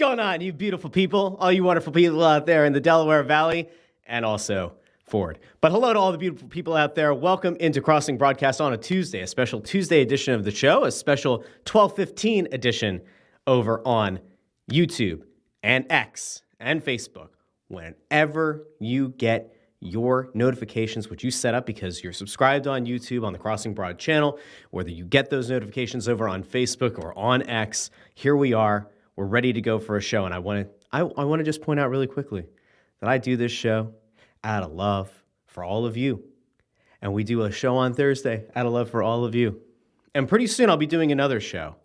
going on, you beautiful people? All you wonderful people out there in the Delaware Valley and also Ford. But hello to all the beautiful people out there. Welcome into Crossing Broadcast on a Tuesday, a special Tuesday edition of the show, a special 12:15 edition over on YouTube and X and Facebook. Whenever you get your notifications, which you set up because you're subscribed on YouTube on the Crossing Broad channel, whether you get those notifications over on Facebook or on X, here we are. We're ready to go for a show. And I want to just point out really quickly that I do this show out of love for all of you. And we do a show on Thursday out of love for all of you. And pretty soon I'll be doing another show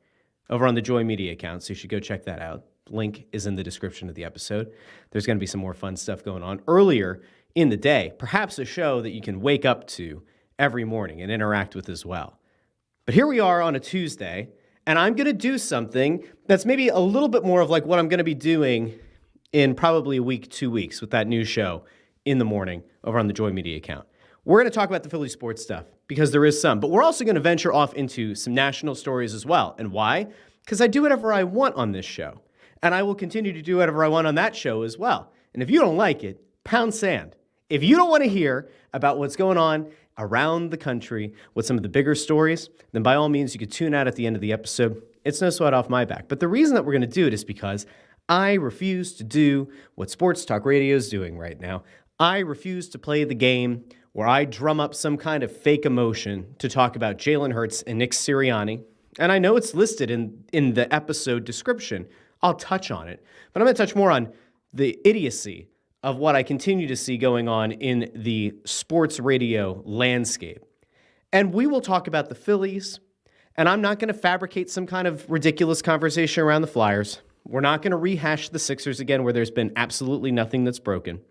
over on the Joy Media account, so you should go check that out. Link is in the description of the episode. There's going to be some more fun stuff going on earlier in the day, perhaps a show that you can wake up to every morning and interact with as well. But here we are on a Tuesday, and I'm going to do something that's maybe a little bit more of like what I'm going to be doing in probably a week, 2 weeks with that new show in the morning over on the Joy Media account. We're going to talk about the Philly sports stuff because there is some, but we're also going to venture off into some national stories as well. And why? Because I do whatever I want on this show, and I will continue to do whatever I want on that show as well. And if you don't like it, pound sand. If you don't want to hear about what's going on around the country with some of the bigger stories, then by all means, you could tune out at the end of the episode. It's no sweat off my back. But the reason that we're going to do it is because I refuse to do what sports talk radio is doing right now. I refuse to play the game where I drum up some kind of fake emotion to talk about Jalen Hurts and Nick Sirianni. And I know it's listed in the episode description. I'll touch on it. But I'm going to touch more on the idiocy of what I continue to see going on in the sports radio landscape. And we will talk about the Phillies, and I'm not going to fabricate some kind of ridiculous conversation around the Flyers. We're not going to rehash the Sixers again where there's been absolutely nothing that's broken.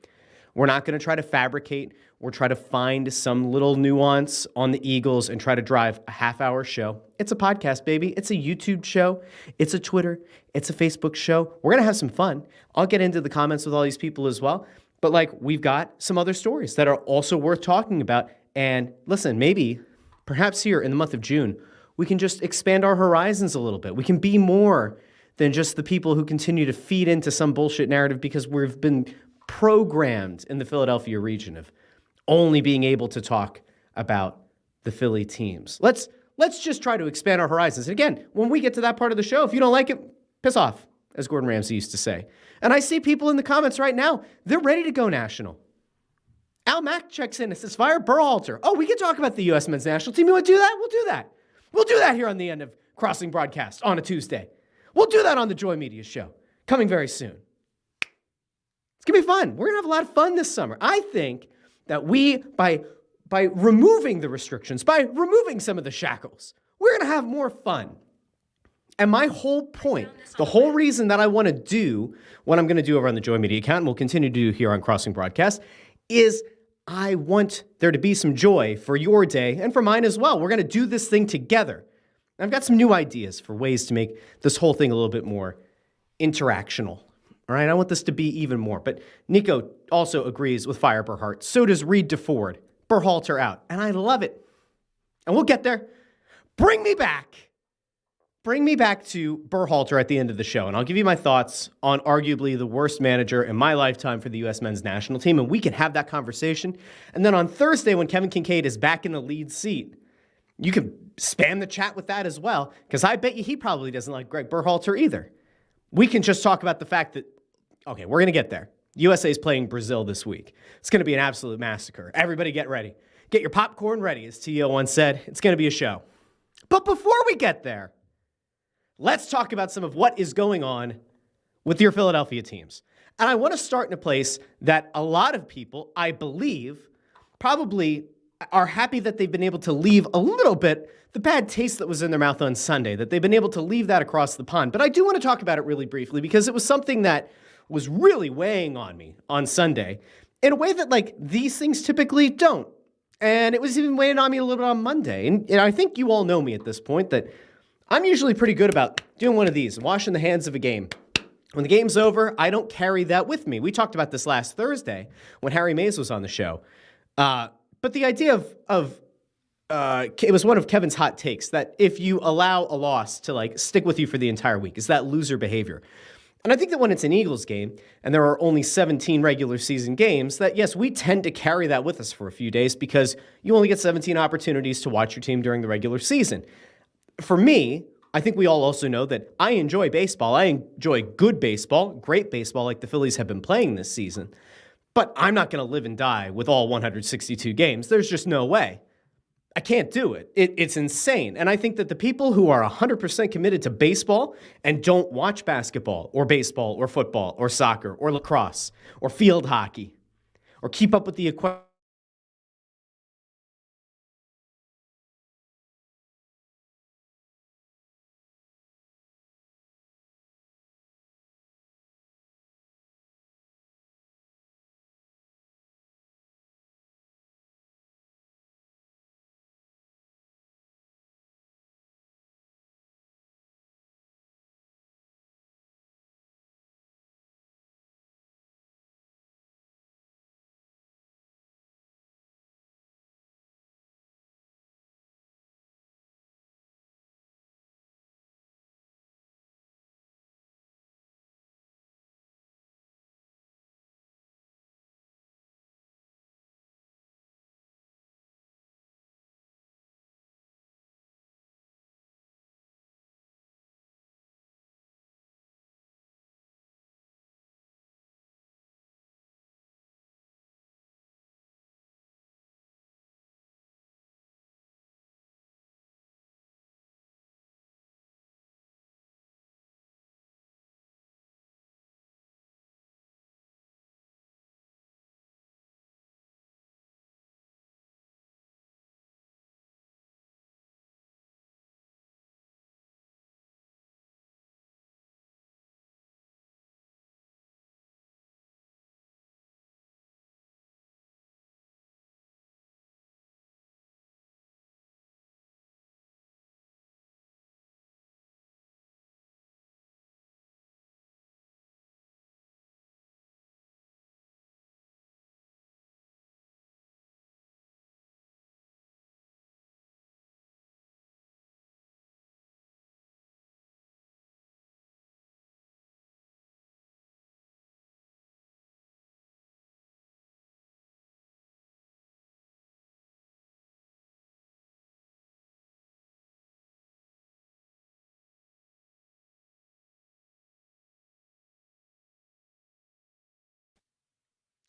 We're not going to try to fabricate or try to find some little nuance on the Eagles and try to drive a half-hour show. It's a podcast, baby. It's a YouTube show. It's a Twitter. It's a Facebook show. We're going to have some fun. I'll get into the comments with all these people as well. But, we've got some other stories that are also worth talking about. And listen, maybe, perhaps here in the month of June, we can just expand our horizons a little bit. We can be more than just the people who continue to feed into some bullshit narrative because we've been programmed in the Philadelphia region of only being able to talk about the Philly teams. Let's just try to expand our horizons. And again, when we get to that part of the show, if you don't like it, piss off, as Gordon Ramsay used to say. And I see people in the comments right now, they're ready to go national. Al Mack checks in and says, fire Berhalter. Oh, we can talk about the U.S. men's national team. You want to do that? We'll do that. We'll do that here on the end of Crossing Broadcast on a Tuesday. We'll do that on the Joy Media show, coming very soon. It's going to be fun. We're going to have a lot of fun this summer. I think that we, by removing the restrictions, by removing some of the shackles, we're going to have more fun. And my whole point, the whole reason that I want to do what I'm going to do over on the Joy Media account, and we'll continue to do here on Crossing Broadcast, is I want there to be some joy for your day and for mine as well. We're going to do this thing together. I've got some new ideas for ways to make this whole thing a little bit more interactional. All right, I want this to be even more. But Nico also agrees with Fire Berhalter. So does Reed DeFord. Berhalter out. And I love it. And we'll get there. Bring me back to Berhalter at the end of the show. And I'll give you my thoughts on arguably the worst manager in my lifetime for the U.S. men's national team. And we can have that conversation. And then on Thursday, when Kevin Kincaid is back in the lead seat, you can spam the chat with that as well. Because I bet you he probably doesn't like Greg Berhalter either. We can just talk about the fact that, okay, we're going to get there. USA is playing Brazil this week. It's going to be an absolute massacre. Everybody get ready. Get your popcorn ready, as T.O. once said. It's going to be a show. But before we get there, let's talk about some of what is going on with your Philadelphia teams. And I want to start in a place that a lot of people, I believe, probably are happy that they've been able to leave a little bit the bad taste that was in their mouth on Sunday, that they've been able to leave that across the pond. But I do want to talk about it really briefly because it was something that was really weighing on me on Sunday in a way that, these things typically don't. And it was even weighing on me a little bit on Monday. And I think you all know me at this point that I'm usually pretty good about doing one of these, washing the hands of a game. When the game's over, I don't carry that with me. We talked about this last Thursday when Harry Mays was on the show. But the idea of it was one of Kevin's hot takes that if you allow a loss to stick with you for the entire week, is that loser behavior. And I think that when it's an Eagles game and there are only 17 regular season games, that yes, we tend to carry that with us for a few days because you only get 17 opportunities to watch your team during the regular season. For me, I think we all also know that I enjoy baseball. I enjoy good baseball, great baseball like the Phillies have been playing this season. But I'm not going to live and die with all 162 games. There's just no way. I can't do it. It's insane. And I think that the people who are 100% committed to baseball and don't watch basketball or baseball or football or soccer or lacrosse or field hockey or keep up with the equipment,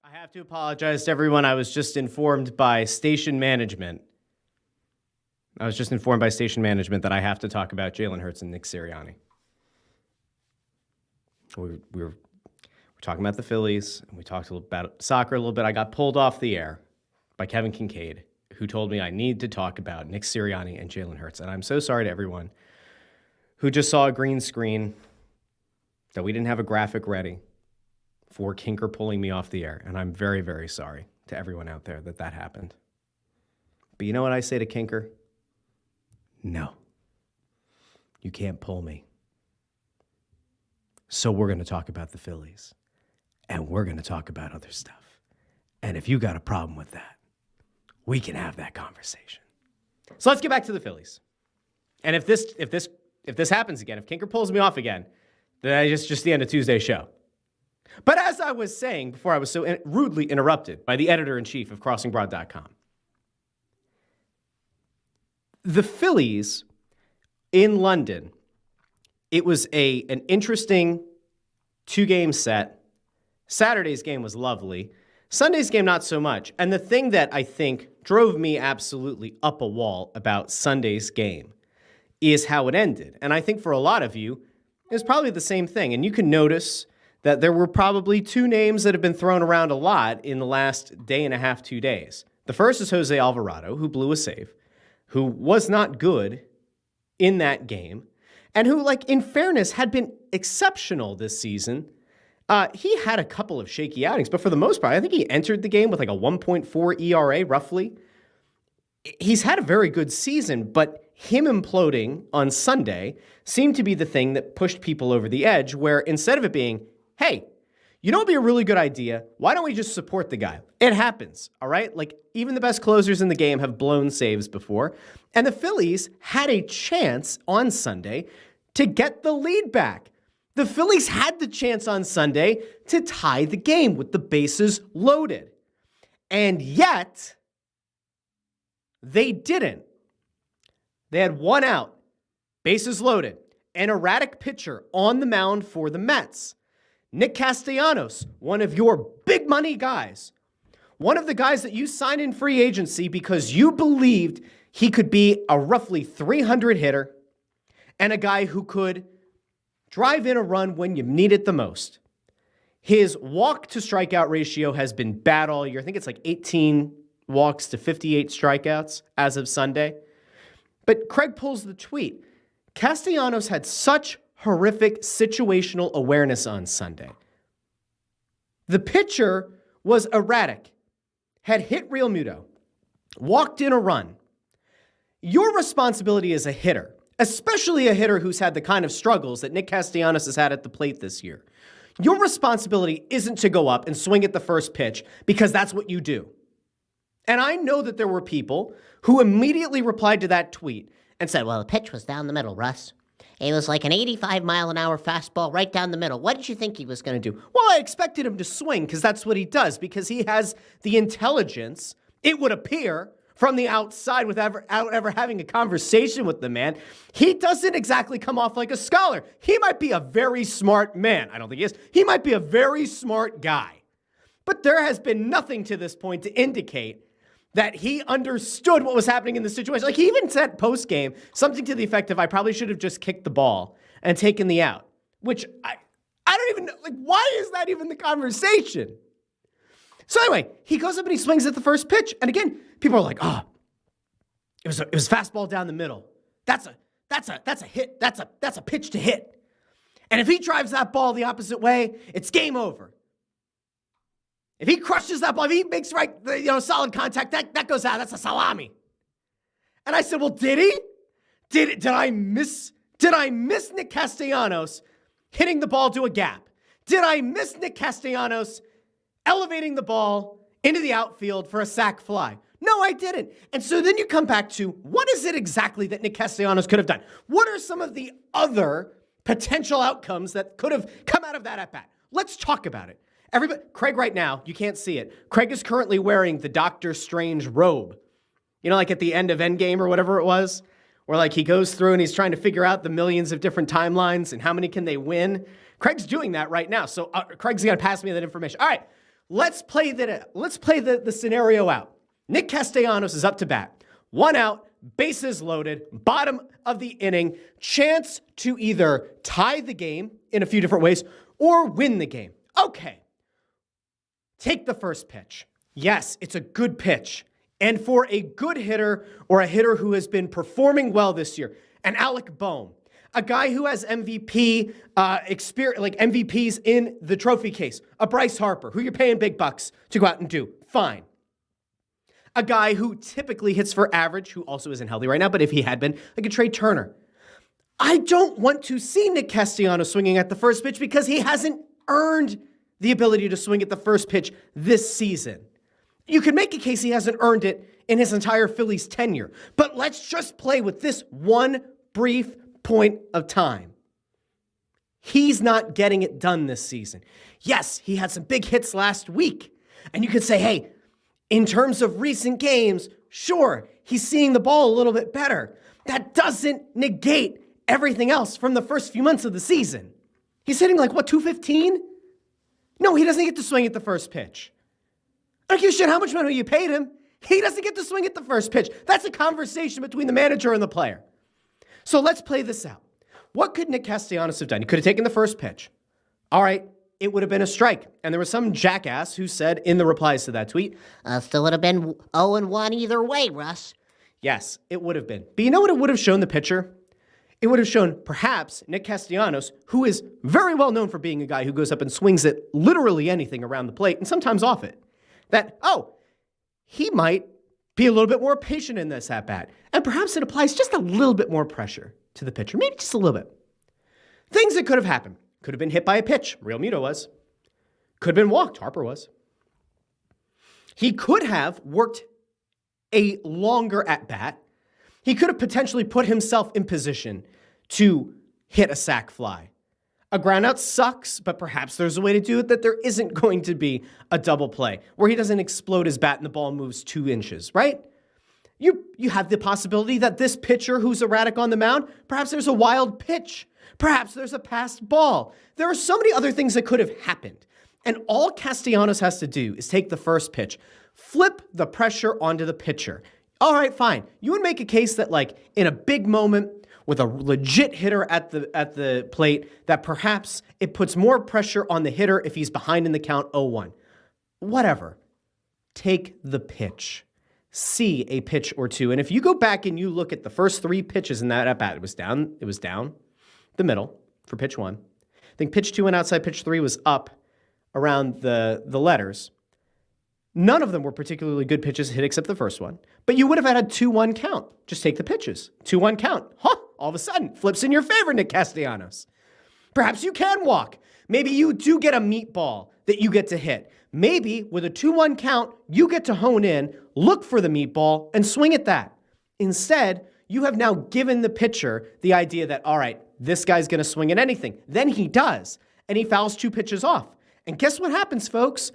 I have to apologize to everyone. I was just informed by station management. I was just informed by station management that I have to talk about Jalen Hurts and Nick Sirianni. We were talking about the Phillies, and we talked about soccer a little bit. I got pulled off the air by Kevin Kincaid, who told me I need to talk about Nick Sirianni and Jalen Hurts. And I'm so sorry to everyone who just saw a green screen, that we didn't have a graphic ready for Kinker pulling me off the air. And I'm very, very sorry to everyone out there that happened. But you know what I say to Kinker? No. You can't pull me. So we're going to talk about the Phillies. And we're going to talk about other stuff. And if you got a problem with that, we can have that conversation. So let's get back to the Phillies. And if this happens again, if Kinker pulls me off again, then it's just the end of Tuesday's show. But as I was saying before I was so rudely interrupted by the editor-in-chief of CrossingBroad.com, the Phillies in London, it was an interesting two-game set. Saturday's game was lovely. Sunday's game, not so much. And the thing that I think drove me absolutely up a wall about Sunday's game is how it ended. And I think for a lot of you, it was probably the same thing. And you can notice that there were probably two names that have been thrown around a lot in the last day and a half, 2 days. The first is Jose Alvarado, who blew a save, who was not good in that game, and who, like, in fairness, had been exceptional this season. He had a couple of shaky outings, but for the most part, I think he entered the game with like a 1.4 ERA, roughly. He's had a very good season, but him imploding on Sunday seemed to be the thing that pushed people over the edge, where instead of it being, hey, you know what would be a really good idea? Why don't we just support the guy? It happens, all right? Like, even the best closers in the game have blown saves before. And the Phillies had a chance on Sunday to get the lead back. The Phillies had the chance on Sunday to tie the game with the bases loaded. And yet, they didn't. They had one out, bases loaded, an erratic pitcher on the mound for the Mets. Nick Castellanos, one of your big money guys, one of the guys that you signed in free agency because you believed he could be a roughly 300 hitter and a guy who could drive in a run when you need it the most. His walk to strikeout ratio has been bad all year. I think it's like 18 walks to 58 strikeouts as of Sunday. But Craig pulls the tweet. Castellanos had such horrific situational awareness on Sunday. The pitcher was erratic, had hit Real Muto, walked in a run. Your responsibility as a hitter, especially a hitter who's had the kind of struggles that Nick Castellanos has had at the plate this year, your responsibility isn't to go up and swing at the first pitch because that's what you do. And I know that there were people who immediately replied to that tweet and said, well, the pitch was down the middle, Russ. It was like an 85-mile-an-hour fastball right down the middle. What did you think he was going to do? Well, I expected him to swing because that's what he does, because he has the intelligence, it would appear, from the outside without ever having a conversation with the man. He doesn't exactly come off like a scholar. He might be a very smart man. I don't think he is. He might be a very smart guy. But there has been nothing to this point to indicate that he understood what was happening in the situation. Like, he even said post-game something to the effect of, I probably should have just kicked the ball and taken the out, which I don't even know. Like, why is that even the conversation? So anyway, he goes up and he swings at the first pitch. And again, people are like, oh, it was fastball down the middle. That's a hit. That's a pitch to hit. And if he drives that ball the opposite way, it's game over. If he crushes that ball, if he makes solid contact, that goes out. That's a salami. And I said, well, did he? Did I miss Nick Castellanos hitting the ball to a gap? Did I miss Nick Castellanos elevating the ball into the outfield for a sac fly? No, I didn't. And so then you come back to, what is it exactly that Nick Castellanos could have done? What are some of the other potential outcomes that could have come out of that at-bat? Let's talk about it. Everybody, Craig right now, you can't see it. Craig is currently wearing the Doctor Strange robe. You know, like at the end of Endgame or whatever it was, where like he goes through and he's trying to figure out the millions of different timelines and how many can they win. Craig's doing that right now. So Craig's going to pass me that information. All right, let's play the scenario out. Nick Castellanos is up to bat. One out, bases loaded, bottom of the inning, chance to either tie the game in a few different ways or win the game. Okay. Take the first pitch. Yes, it's a good pitch. And for a good hitter or a hitter who has been performing well this year, an Alec Bohm, a guy who has MVP experience, like MVPs in the trophy case, a Bryce Harper, who you're paying big bucks to go out and do, fine. A guy who typically hits for average, who also isn't healthy right now, but if he had been, like a Trey Turner. I don't want to see Nick Castellanos swinging at the first pitch because he hasn't earned the ability to swing at the first pitch this season. You could make a case he hasn't earned it in his entire Phillies tenure, but let's just play with this one brief point of time. He's not getting it done this season. Yes, he had some big hits last week, and you could say, hey, in terms of recent games, sure, he's seeing the ball a little bit better. That doesn't negate everything else from the first few months of the season. He's hitting like, what, 215? No, he doesn't get to swing at the first pitch. I don't give a shit how much money you paid him. He doesn't get to swing at the first pitch. That's a conversation between the manager and the player. So let's play this out. What could Nick Castellanos have done? He could have taken the first pitch. All right, it would have been a strike. And there was some jackass who said in the replies to that tweet, still would have been 0-1 either way, Russ. Yes, it would have been. But you know what it would have shown the pitcher? It would have shown perhaps Nick Castellanos, who is very well known for being a guy who goes up and swings at literally anything around the plate and sometimes off it, that, he might be a little bit more patient in this at-bat. And perhaps it applies just a little bit more pressure to the pitcher, maybe just a little bit. Things that could have happened. Could have been hit by a pitch. Real Muto was. Could have been walked. Harper was. He could have worked a longer at-bat. He could have potentially put himself in position to hit a sac fly. A groundout sucks, but perhaps there's a way to do it that there isn't going to be a double play where he doesn't explode his bat and the ball moves 2 inches, right? You have the possibility that this pitcher who's erratic on the mound, perhaps there's a wild pitch. Perhaps there's a passed ball. There are so many other things that could have happened. And all Castellanos has to do is take the first pitch, flip the pressure onto the pitcher. All right, fine. You would make a case that like in a big moment with a legit hitter at the plate, that perhaps it puts more pressure on the hitter if he's behind in the count 0-1. Whatever. Take the pitch. See a pitch or two. And if you go back and you look at the first 3 pitches in that at-bat, it was down the middle for pitch 1. I think pitch 2 and outside pitch 3 was up around the letters. None of them were particularly good pitches hit except the first one. But you would have had a 2-1 count. Just take the pitches. 2-1 count. All of a sudden, flips in your favor, Nick Castellanos. Perhaps you can walk. Maybe you do get a meatball that you get to hit. Maybe with a 2-1 count, you get to hone in, look for the meatball, and swing at that. Instead, you have now given the pitcher the idea that, all right, this guy's going to swing at anything. Then he does, and he fouls 2 pitches off. And guess what happens, folks?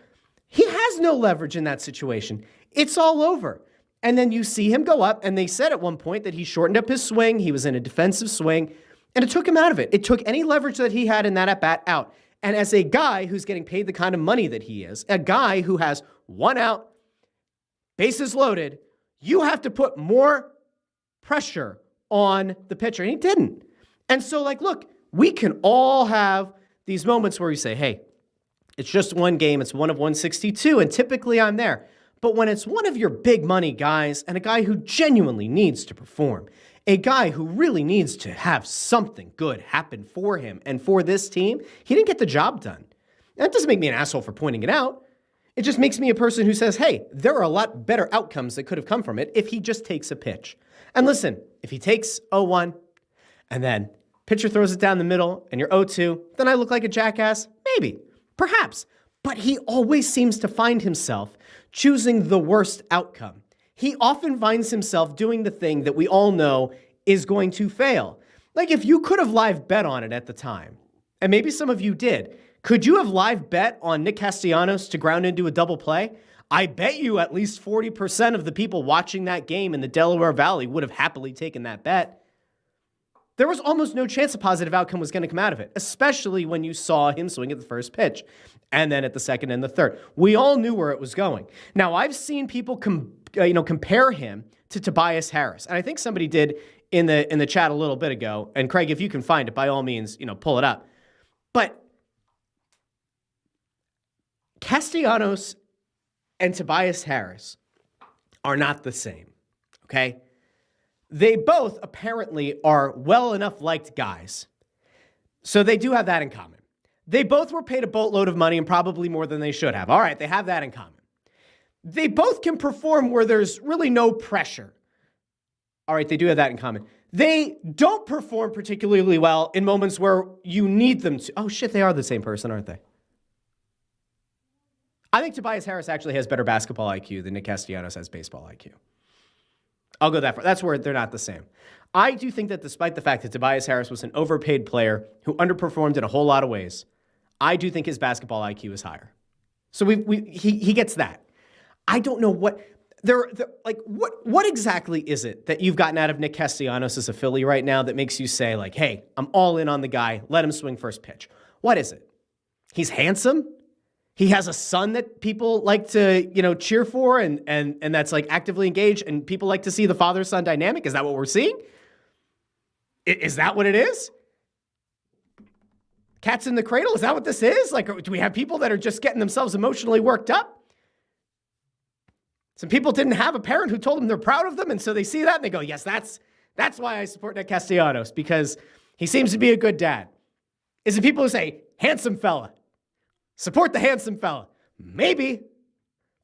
He has no leverage in that situation. It's all over. And then you see him go up, and they said at one point that he shortened up his swing. He was in a defensive swing, and it took him out of it. It took any leverage that he had in that at-bat out. And as a guy who's getting paid the kind of money that he is, a guy who has 1 out, bases loaded, you have to put more pressure on the pitcher. And he didn't. And so, like, look, we can all have these moments where we say, hey, it's just one game. It's 1 of 162, and typically I'm there. But when it's one of your big money guys and a guy who genuinely needs to perform, a guy who really needs to have something good happen for him and for this team, he didn't get the job done. And that doesn't make me an asshole for pointing it out. It just makes me a person who says, hey, there are a lot better outcomes that could have come from it if he just takes a pitch. And listen, if he takes 0-1 and then pitcher throws it down the middle and you're 0-2, then I look like a jackass? Maybe, perhaps. But he always seems to find himself choosing the worst outcome. He often finds himself doing the thing that we all know is going to fail. Like if you could have live bet on it at the time, and maybe some of you did, could you have live bet on Nick Castellanos to ground into a double play? I bet you at least 40% of the people watching that game in the Delaware Valley would have happily taken that bet. There was almost no chance a positive outcome was going to come out of it, especially when you saw him swing at the first pitch and then at the second and the third. We all knew where it was going. Now, I've seen people compare him to Tobias Harris, and I think somebody did in the chat a little bit ago. And Craig, if you can find it, by all means, pull it up. But Castellanos and Tobias Harris are not the same, okay? They both apparently are well enough liked guys. So they do have that in common. They both were paid a boatload of money and probably more than they should have. All right, they have that in common. They both can perform where there's really no pressure. All right, they do have that in common. They don't perform particularly well in moments where you need them to. Oh, shit, they are the same person, aren't they? I think Tobias Harris actually has better basketball IQ than Nick Castellanos has baseball IQ. I'll go that far. That's where they're not the same. I do think that despite the fact that Tobias Harris was an overpaid player who underperformed in a whole lot of ways, I do think his basketball IQ is higher. So he gets that. I don't know what what exactly is it that you've gotten out of Nick Castellanos as a Philly right now that makes you say like, hey, I'm all in on the guy. Let him swing first pitch. What is it? He's handsome. He has a son that people like to, cheer for and that's like actively engaged and people like to see the father-son dynamic. Is that what we're seeing? Is that what it is? Cats in the cradle? Is that what this is? Like, do we have people that are just getting themselves emotionally worked up? Some people didn't have a parent who told them they're proud of them, and so they see that and they go, yes, that's why I support Nick Castellanos, because he seems to be a good dad. Is it people who say, handsome fella? Support the handsome fella. Maybe.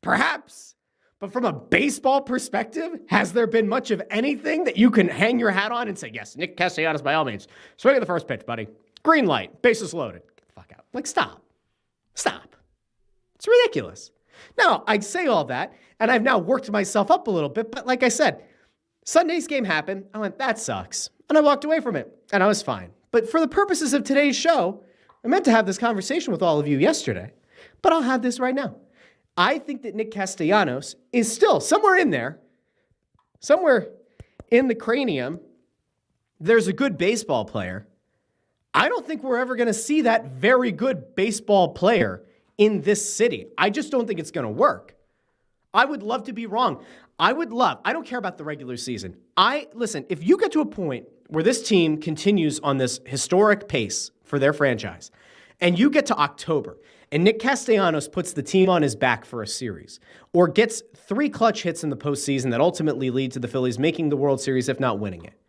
Perhaps. But from a baseball perspective, has there been much of anything that you can hang your hat on and say, yes, Nick Castellanos by all means. Swing at the first pitch, buddy. Green light. Bases loaded. Get the fuck out. Like, stop. Stop. It's ridiculous. Now, I say all that, and I've now worked myself up a little bit, but like I said, Sunday's game happened. I went, that sucks. And I walked away from it, and I was fine. But for the purposes of today's show, I meant to have this conversation with all of you yesterday, but I'll have this right now. I think that Nick Castellanos is still somewhere in there, somewhere in the cranium. There's a good baseball player. I don't think we're ever going to see that very good baseball player in this city. I just don't think it's going to work. I would love to be wrong. I don't care about the regular season. Listen, if you get to a point where this team continues on this historic pace for their franchise, and you get to October, and Nick Castellanos puts the team on his back for a series, or gets 3 clutch hits in the postseason that ultimately lead to the Phillies making the World Series, if not winning it,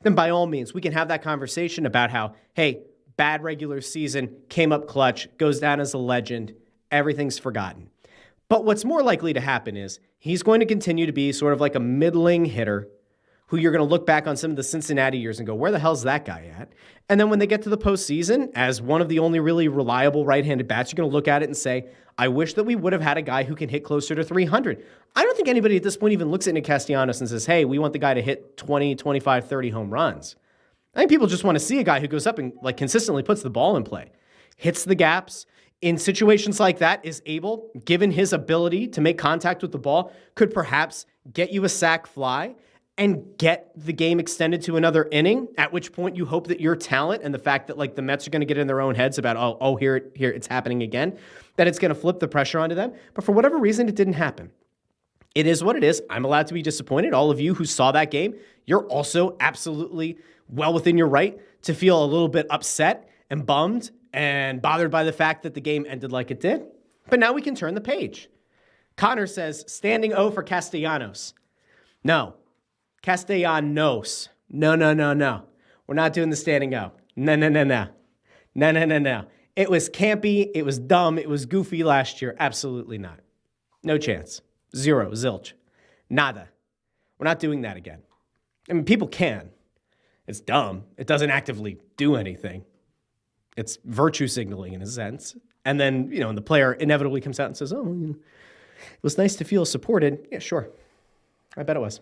then by all means, we can have that conversation about how, hey, bad regular season, came up clutch, goes down as a legend, everything's forgotten. But what's more likely to happen is he's going to continue to be sort of like a middling hitter who you're going to look back on some of the Cincinnati years and go, where the hell's that guy at? And then when they get to the postseason, as one of the only really reliable right-handed bats, you're going to look at it and say, I wish that we would have had a guy who can hit closer to 300. I don't think anybody at this point even looks at Nick Castellanos and says, hey, we want the guy to hit 20, 25, 30 home runs. I think people just want to see a guy who goes up and like consistently puts the ball in play, hits the gaps, in situations like that is able, given his ability to make contact with the ball, could perhaps get you a sac fly and get the game extended to another inning, at which point you hope that your talent and the fact that like the Mets are going to get in their own heads about, here it's happening again, that it's going to flip the pressure onto them. But for whatever reason, it didn't happen. It is what it is. I'm allowed to be disappointed. All of you who saw that game, you're also absolutely well within your right to feel a little bit upset and bummed and bothered by the fact that the game ended like it did. But now we can turn the page. Connor says, standing O for Castellanos. No. Castellanos. No. We're not doing the standing O. No. It was campy. It was dumb. It was goofy last year. Absolutely not. No chance. Zero. Zilch. Nada. We're not doing that again. I mean, people can. It's dumb. It doesn't actively do anything. It's virtue signaling in a sense. And then, and the player inevitably comes out and says, it was nice to feel supported. Yeah, sure. I bet it was.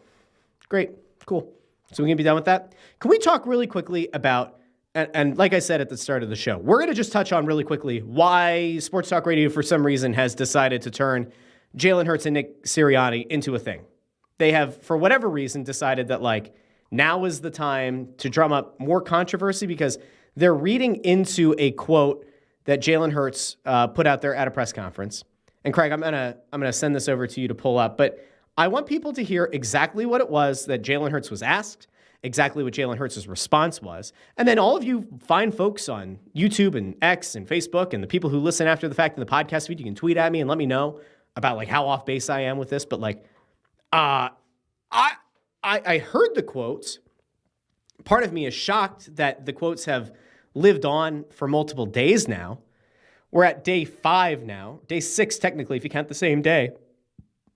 Great. Cool. So we're going to be done with that. Can we talk really quickly about, and like I said at the start of the show, we're going to just touch on really quickly why Sports Talk Radio, for some reason, has decided to turn Jalen Hurts and Nick Sirianni into a thing. They have, for whatever reason, decided that, now is the time to drum up more controversy because they're reading into a quote that Jalen Hurts put out there at a press conference. And Craig, I'm gonna send this over to you to pull up, but I want people to hear exactly what it was that Jalen Hurts was asked, exactly what Jalen Hurts' response was, and then all of you fine folks on YouTube and X and Facebook and the people who listen after the fact in the podcast feed, you can tweet at me and let me know about how off base I am with this. But I heard the quotes. Part of me is shocked that the quotes have lived on for multiple days now. We're at day 5 now, day 6 technically, if you count the same day,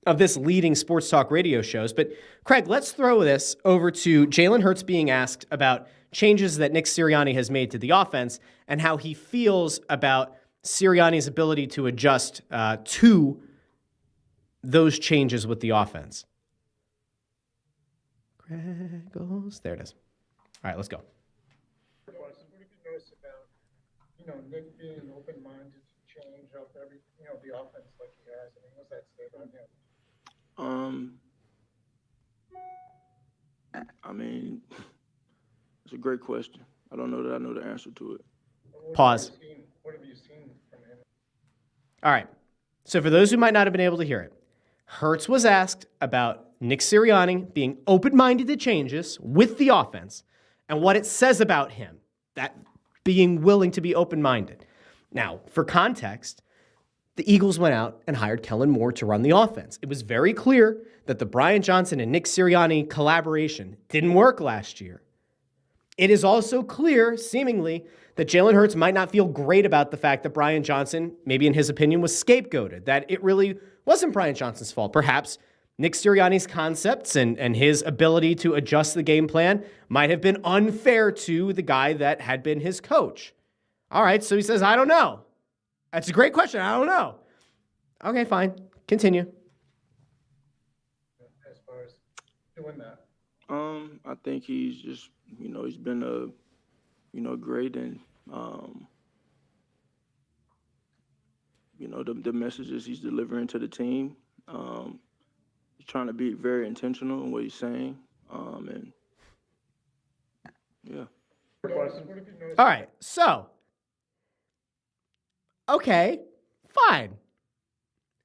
of this leading sports talk radio shows. But Craig, let's throw this over to Jalen Hurts being asked about changes that Nick Sirianni has made to the offense and how he feels about Sirianni's ability to adjust to those changes with the offense. Craig goes, there it is. All right, let's go. What did you notice about, Nick being open-minded to change up every, the offense like he has? I mean, what's that say about him? It's a great question. I don't know that I know the answer to it. Pause. What have you seen from him? All right. So for those who might not have been able to hear it, Hurts was asked about Nick Sirianni being open-minded to changes with the offense and what it says about him, that being willing to be open-minded. Now, for context, the Eagles went out and hired Kellen Moore to run the offense. It was very clear that the Brian Johnson and Nick Sirianni collaboration didn't work last year. It is also clear, seemingly, that Jalen Hurts might not feel great about the fact that Brian Johnson, maybe in his opinion, was scapegoated, that it really wasn't Brian Johnson's fault. Perhaps Nick Sirianni's concepts and his ability to adjust the game plan might have been unfair to the guy that had been his coach. All right, so he says, I don't know. That's a great question. I don't know. Okay, fine. Continue. As far as doing that? I think he's just, he's been a, great and, the messages he's delivering to the team. He's trying to be very intentional in what he's saying. And yeah. All right. So, okay, fine.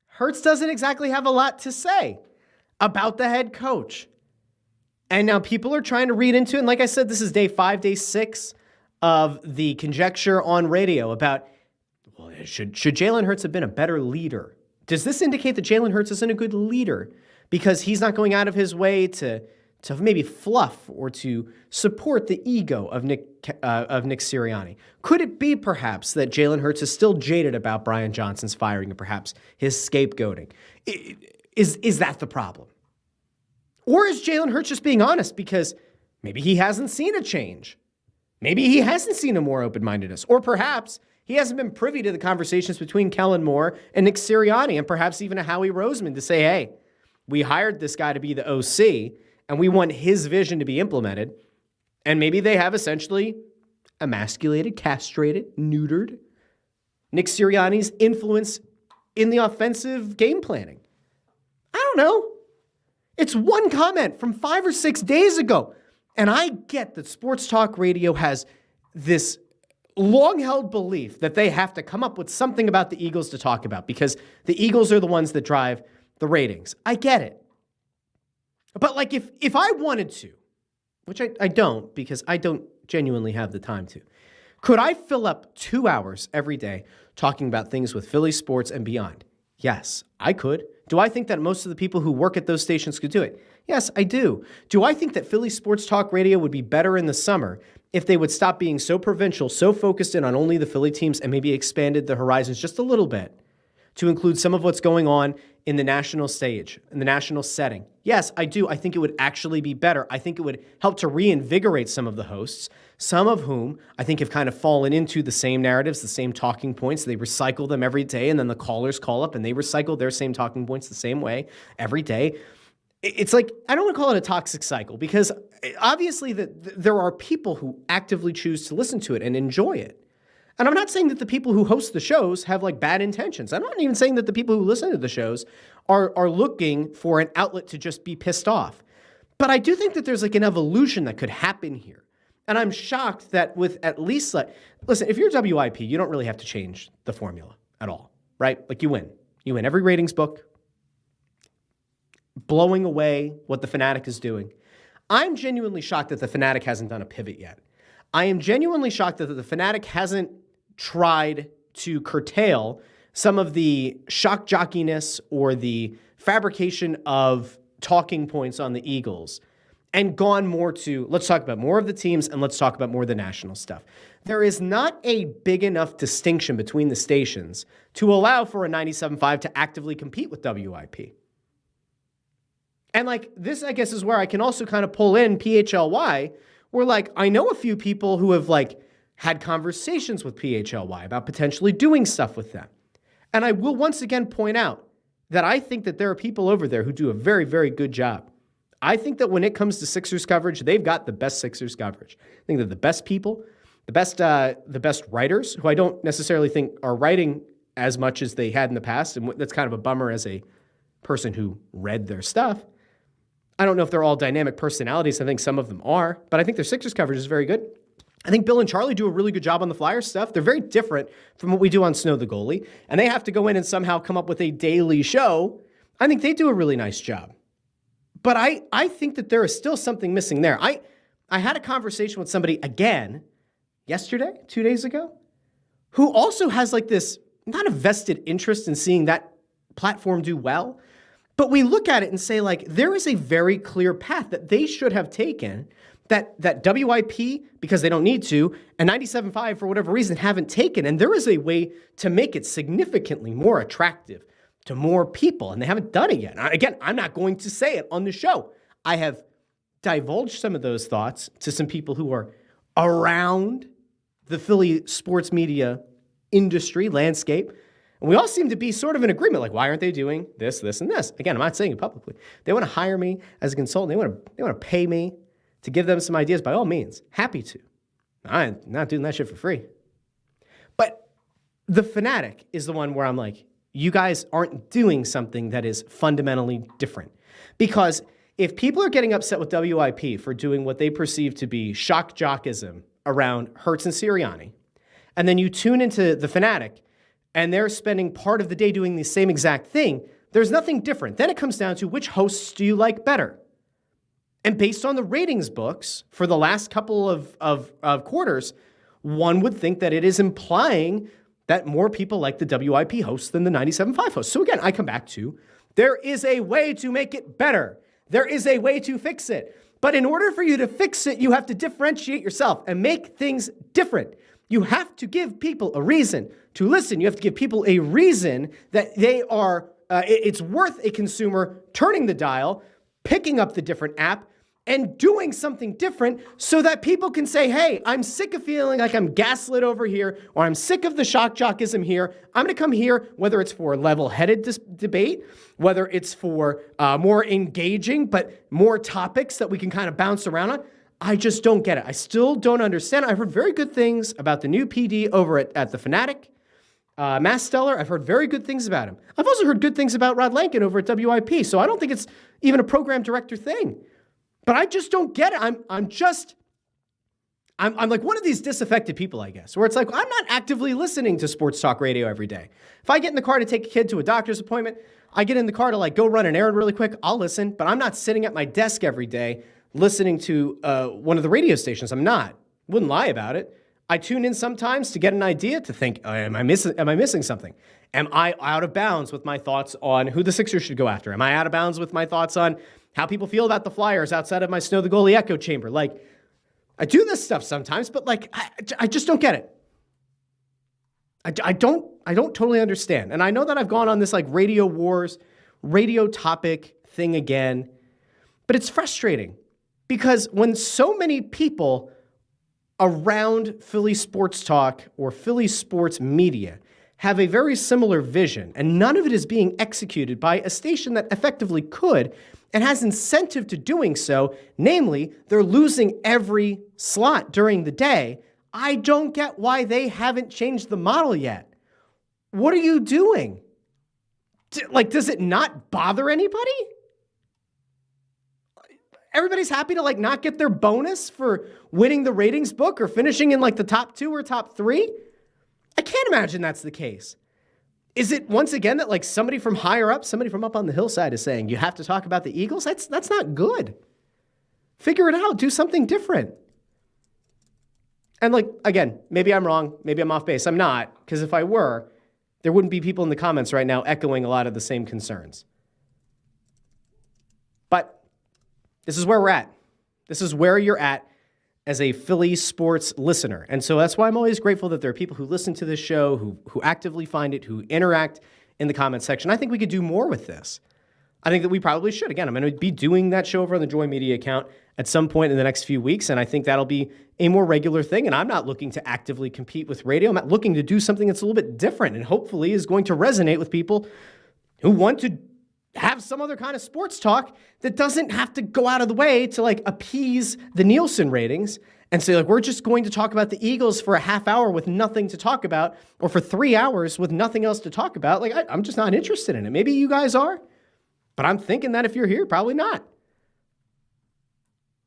Hurts doesn't exactly have a lot to say about the head coach. And now people are trying to read into it. And like I said, this is day 5, day 6 of the conjecture on radio about, well, should Jalen Hurts have been a better leader? Does this indicate that Jalen Hurts isn't a good leader because he's not going out of his way to maybe fluff or to support the ego of Nick Sirianni? Could it be perhaps that Jalen Hurts is still jaded about Brian Johnson's firing and perhaps his scapegoating? Is that the problem? Or is Jalen Hurts just being honest because maybe he hasn't seen a change? Maybe he hasn't seen a more open-mindedness. Or perhaps he hasn't been privy to the conversations between Kellen Moore and Nick Sirianni and perhaps even a Howie Roseman to say, hey, we hired this guy to be the OC and we want his vision to be implemented. And maybe they have essentially emasculated, castrated, neutered Nick Sirianni's influence in the offensive game planning. I don't know. It's one comment from 5 or 6 days ago. And I get that sports talk radio has this long-held belief that they have to come up with something about the Eagles to talk about because the Eagles are the ones that drive the ratings. I get it. But like if I wanted to, which I don't because I don't genuinely have the time to, could I fill up 2 hours every day talking about things with Philly sports and beyond? Yes, I could. Do I think that most of the people who work at those stations could do it? Yes, I do. Do I think that Philly Sports Talk Radio would be better in the summer if they would stop being so provincial, so focused in on only the Philly teams and maybe expanded the horizons just a little bit to include some of what's going on in the national stage, in the national setting? Yes, I do. I think it would actually be better. I think it would help to reinvigorate some of the hosts, some of whom I think have kind of fallen into the same narratives, the same talking points. They recycle them every day, and then the callers call up and they recycle their same talking points the same way every day. It's like, I don't want to call it a toxic cycle because obviously there are people who actively choose to listen to it and enjoy it. And I'm not saying that the people who host the shows have like bad intentions. I'm not even saying that the people who listen to the shows are looking for an outlet to just be pissed off. But I do think that there's like an evolution that could happen here. And I'm shocked that with at least listen, if you're WIP, you don't really have to change the formula at all, right? Like you win. You win every ratings book, blowing away what the Fanatic is doing. I'm genuinely shocked that the Fanatic hasn't done a pivot yet. I am genuinely shocked that the Fanatic hasn't tried to curtail some of the shock jockiness or the fabrication of talking points on the Eagles and gone more to, let's talk about more of the teams and let's talk about more of the national stuff. There is not a big enough distinction between the stations to allow for a 97.5 to actively compete with WIP. And like this, I guess, is where I can also kind of pull in PHLY, where like I know a few people who have like had conversations with PHLY about potentially doing stuff with them. And I will once again point out that I think that there are people over there who do a very, very good job. I think that when it comes to Sixers coverage, they've got the best Sixers coverage. I think that the best people, the best writers, who I don't necessarily think are writing as much as they had in the past, and that's kind of a bummer as a person who read their stuff. I don't know if they're all dynamic personalities. I think some of them are, but I think their Sixers coverage is very good. I think Bill and Charlie do a really good job on the Flyers stuff. They're very different from what we do on Snow the Goalie, and they have to go in and somehow come up with a daily show. I think they do a really nice job. But I think that there is still something missing there. I had a conversation with somebody again yesterday, 2 days ago, who also has like this, not a vested interest in seeing that platform do well, but we look at it and say like, there is a very clear path that they should have taken that WIP, because they don't need to, and 97.5 for whatever reason haven't taken. And there is a way to make it significantly more attractive to more people, and they haven't done it yet. Again, I'm not going to say it on the show. I have divulged some of those thoughts to some people who are around the Philly sports media industry landscape, and we all seem to be sort of in agreement, like, why aren't they doing this, this, and this? Again, I'm not saying it publicly. They want to hire me as a consultant. They want to pay me to give them some ideas. By all means, happy to. I'm not doing that shit for free. But The Fanatic is the one where I'm like, you guys aren't doing something that is fundamentally different. Because if people are getting upset with WIP for doing what they perceive to be shock jockism around Hurts and Sirianni, and then you tune into The Fanatic and they're spending part of the day doing the same exact thing, there's nothing different. Then it comes down to which hosts do you like better? And based on the ratings books for the last couple of quarters, one would think that it is implying that more people like the WIP hosts than the 97.5 hosts. So again, I come back to, there is a way to make it better. There is a way to fix it. But in order for you to fix it, you have to differentiate yourself and make things different. You have to give people a reason to listen. You have to give people a reason that they are, it's worth a consumer turning the dial, picking up the different app, and doing something different so that people can say, hey, I'm sick of feeling like I'm gaslit over here, or I'm sick of the shock jockism here. I'm going to come here, whether it's for level-headed debate, whether it's for more engaging, but more topics that we can kind of bounce around on. I just don't get it. I still don't understand. I've heard very good things about the new PD over at The Fanatic. Matt Stellar, I've heard very good things about him. I've also heard good things about Rod Lankin over at WIP, so I don't think it's even a program director thing. But I just don't get it. I'm like one of these disaffected people, I guess, where it's like, I'm not actively listening to sports talk radio every day. If I get in the car to take a kid to a doctor's appointment, I get in the car to like go run an errand really quick, I'll listen, but I'm not sitting at my desk every day listening to one of the radio stations. I'm not. Wouldn't lie about it. I tune in sometimes to get an idea, to think, am I missing something? Am I out of bounds with my thoughts on who the Sixers should go after? Am I out of bounds with my thoughts on how people feel about the Flyers outside of my Snow the Goalie echo chamber? Like, I do this stuff sometimes, but like, I just don't get it. I don't totally understand. And I know that I've gone on this like radio wars, radio topic thing again, but it's frustrating because when so many people around Philly sports talk or Philly sports media have a very similar vision, and none of it is being executed by a station that effectively could and has incentive to doing so, namely, they're losing every slot during the day. I don't get why they haven't changed the model yet. What are you doing? Does it not bother anybody? Everybody's happy to not get their bonus for winning the ratings book or finishing in the top 2 or top 3? I can't imagine that's the case. Is it once again that somebody from higher up, somebody from up on the hillside is saying you have to talk about the Eagles? That's not good. Figure it out. Do something different. And again, maybe I'm wrong. Maybe I'm off base. I'm not, because if I were, there wouldn't be people in the comments right now echoing a lot of the same concerns. But this is where we're at. This is where you're at as a Philly sports listener. And so that's why I'm always grateful that there are people who listen to this show, who actively find it, who interact in the comment section. I think we could do more with this. I think that we probably should. Again, I'm going to be doing that show over on the Joy Media account at some point in the next few weeks, and I think that'll be a more regular thing. And I'm not looking to actively compete with radio. I'm not looking to do something that's a little bit different and hopefully is going to resonate with people who want to have some other kind of sports talk that doesn't have to go out of the way to appease the Nielsen ratings and say we're just going to talk about the Eagles for a half hour with nothing to talk about, or for 3 hours with nothing else to talk about. I'm just not interested in it. Maybe you guys are, but I'm thinking that if you're here, probably not.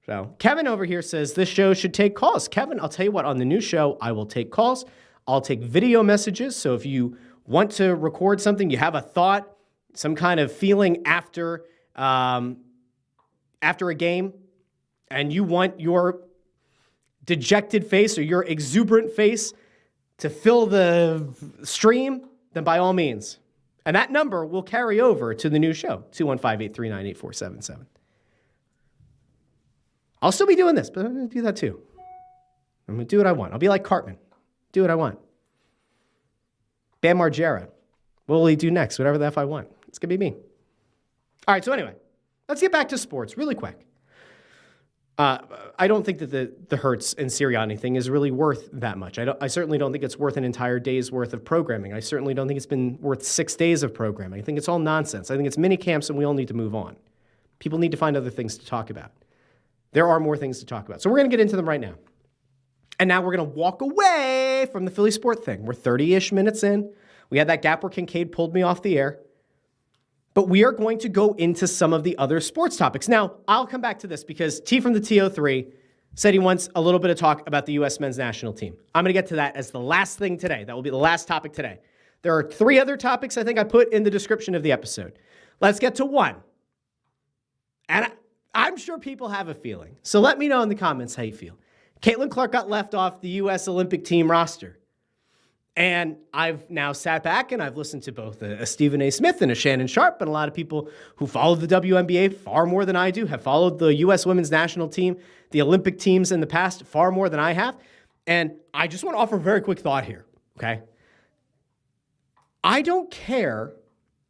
So Kevin over here says this show should take calls. Kevin, I'll tell you what, on the new show, I will take calls. I'll take video messages. So if you want to record something, you have a thought, some kind of feeling after a game, and you want your dejected face or your exuberant face to fill the stream, then by all means. And that number will carry over to the new show, 215-839-8477. I'll still be doing this, but I'm going to do that too. I'm going to do what I want. I'll be like Cartman. Do what I want. Bam Margera. What will he do next? Whatever the F I want. It's going to be me. All right, so anyway, let's get back to sports really quick. I don't think that the Hurts and Sirianni thing is really worth that much. I certainly don't think it's worth an entire day's worth of programming. I certainly don't think it's been worth 6 days of programming. I think it's all nonsense. I think it's mini camps and we all need to move on. People need to find other things to talk about. There are more things to talk about. So we're going to get into them right now. And now we're going to walk away from the Philly sport thing. We're 30-ish minutes in. We had that gap where Kincaid pulled me off the air. But we are going to go into some of the other sports topics. Now, I'll come back to this because T from the TO3 said he wants a little bit of talk about the U.S. men's national team. I'm going to get to that as the last thing today. That will be the last topic today. There are 3 other topics I think I put in the description of the episode. Let's get to one. And I'm sure people have a feeling. So let me know in the comments how you feel. Caitlin Clark got left off the U.S. Olympic team roster. And I've now sat back and I've listened to both a Stephen A. Smith and a Shannon Sharp, and a lot of people who follow the WNBA far more than I do, have followed the U.S. women's national team, the Olympic teams in the past far more than I have. And I just want to offer a very quick thought here, okay? I don't care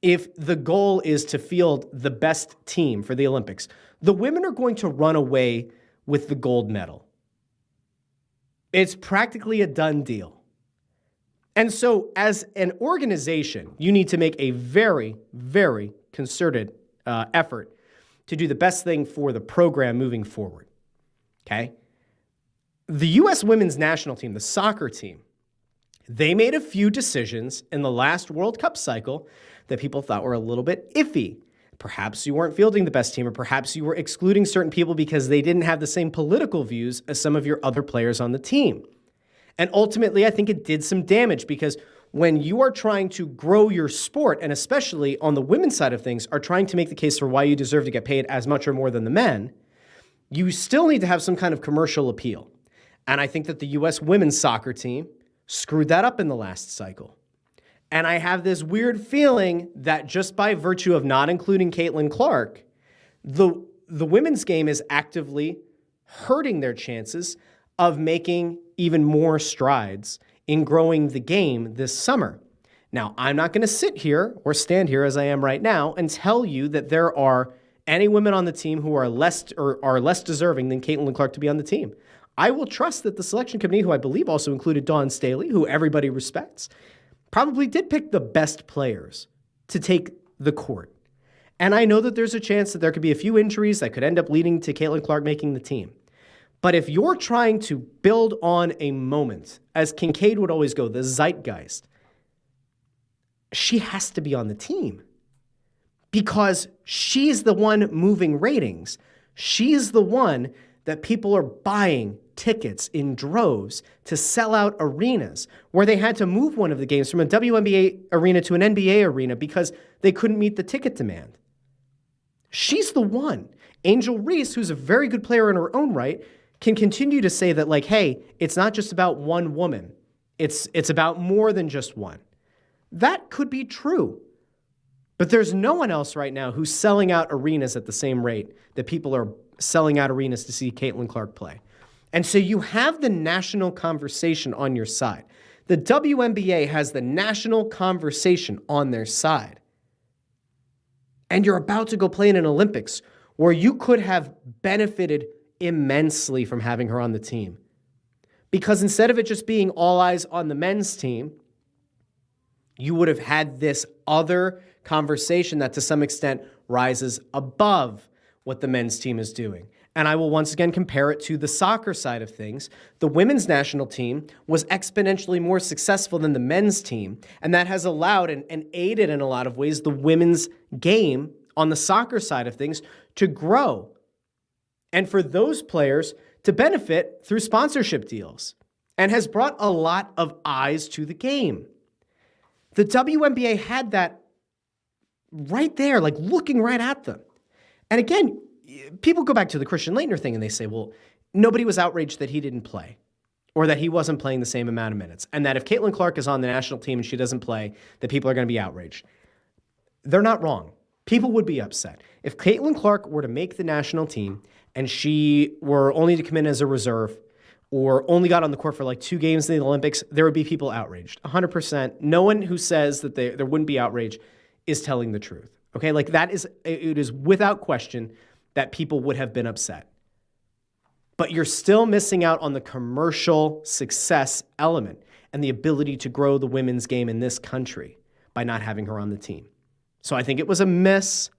if the goal is to field the best team for the Olympics. The women are going to run away with the gold medal. It's practically a done deal. And so as an organization, you need to make a very, very concerted effort to do the best thing for the program moving forward, okay? The U.S. women's national team, the soccer team, they made a few decisions in the last World Cup cycle that people thought were a little bit iffy. Perhaps you weren't fielding the best team, or perhaps you were excluding certain people because they didn't have the same political views as some of your other players on the team. And ultimately, I think it did some damage because when you are trying to grow your sport, and especially on the women's side of things, are trying to make the case for why you deserve to get paid as much or more than the men, you still need to have some kind of commercial appeal. And I think that the U.S. women's soccer team screwed that up in the last cycle. And I have this weird feeling that just by virtue of not including Caitlin Clark, the women's game is actively hurting their chances of making even more strides in growing the game this summer. Now, I'm not going to sit here or stand here as I am right now and tell you that there are any women on the team who are less deserving than Caitlin Clark to be on the team. I will trust that the selection committee, who I believe also included Dawn Staley, who everybody respects, probably did pick the best players to take the court. And I know that there's a chance that there could be a few injuries that could end up leading to Caitlin Clark making the team. But if you're trying to build on a moment, as Kincaid would always go, the zeitgeist, she has to be on the team because she's the one moving ratings. She's the one that people are buying tickets in droves to sell out arenas where they had to move one of the games from a WNBA arena to an NBA arena because they couldn't meet the ticket demand. She's the one. Angel Reese, who's a very good player in her own right, can continue to say that, like, hey, it's not just about one woman. It's about more than just one. That could be true. But there's no one else right now who's selling out arenas at the same rate that people are selling out arenas to see Caitlin Clark play. And so you have the national conversation on your side. The WNBA has the national conversation on their side. And you're about to go play in an Olympics where you could have benefited immensely from having her on the team. Because instead of it just being all eyes on the men's team, you would have had this other conversation that to some extent rises above what the men's team is doing. And I will once again compare it to the soccer side of things. The women's national team was exponentially more successful than the men's team, and that has allowed and aided in a lot of ways the women's game on the soccer side of things to grow. And for those players to benefit through sponsorship deals, and has brought a lot of eyes to the game. The WNBA had that right there, like looking right at them. And again, people go back to the Christian Laettner thing and they say, well, nobody was outraged that he didn't play or that he wasn't playing the same amount of minutes. And that if Caitlin Clark is on the national team and she doesn't play, that people are going to be outraged. They're not wrong. People would be upset. If Caitlin Clark were to make the national team and she were only to come in as a reserve or only got on the court for like 2 games in the Olympics, there would be people outraged. 100%. No one who says that there wouldn't be outrage is telling the truth. Okay, like it is without question that people would have been upset. But you're still missing out on the commercial success element and the ability to grow the women's game in this country by not having her on the team. So I think it was a miss.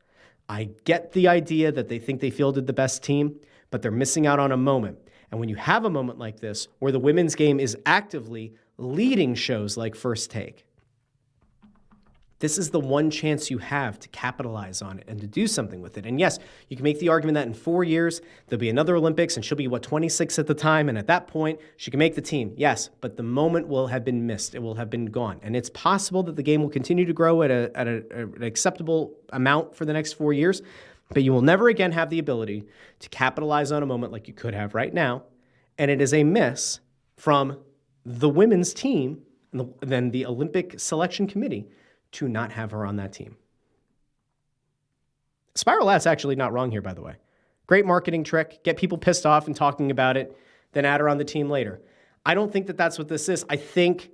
I get the idea that they think they fielded the best team, but they're missing out on a moment. And when you have a moment like this, where the women's game is actively leading shows like First Take, this is the one chance you have to capitalize on it and to do something with it. And yes, you can make the argument that in 4 years, there'll be another Olympics and she'll be, 26 at the time. And at that point, she can make the team. Yes, but the moment will have been missed. It will have been gone. And it's possible that the game will continue to grow at an acceptable amount for the next 4 years, but you will never again have the ability to capitalize on a moment like you could have right now. And it is a miss from the women's team and then the Olympic Selection Committee to not have her on that team. Spiral Out's actually not wrong here, by the way. Great marketing trick. Get people pissed off and talking about it, then add her on the team later. I don't think that that's what this is. I think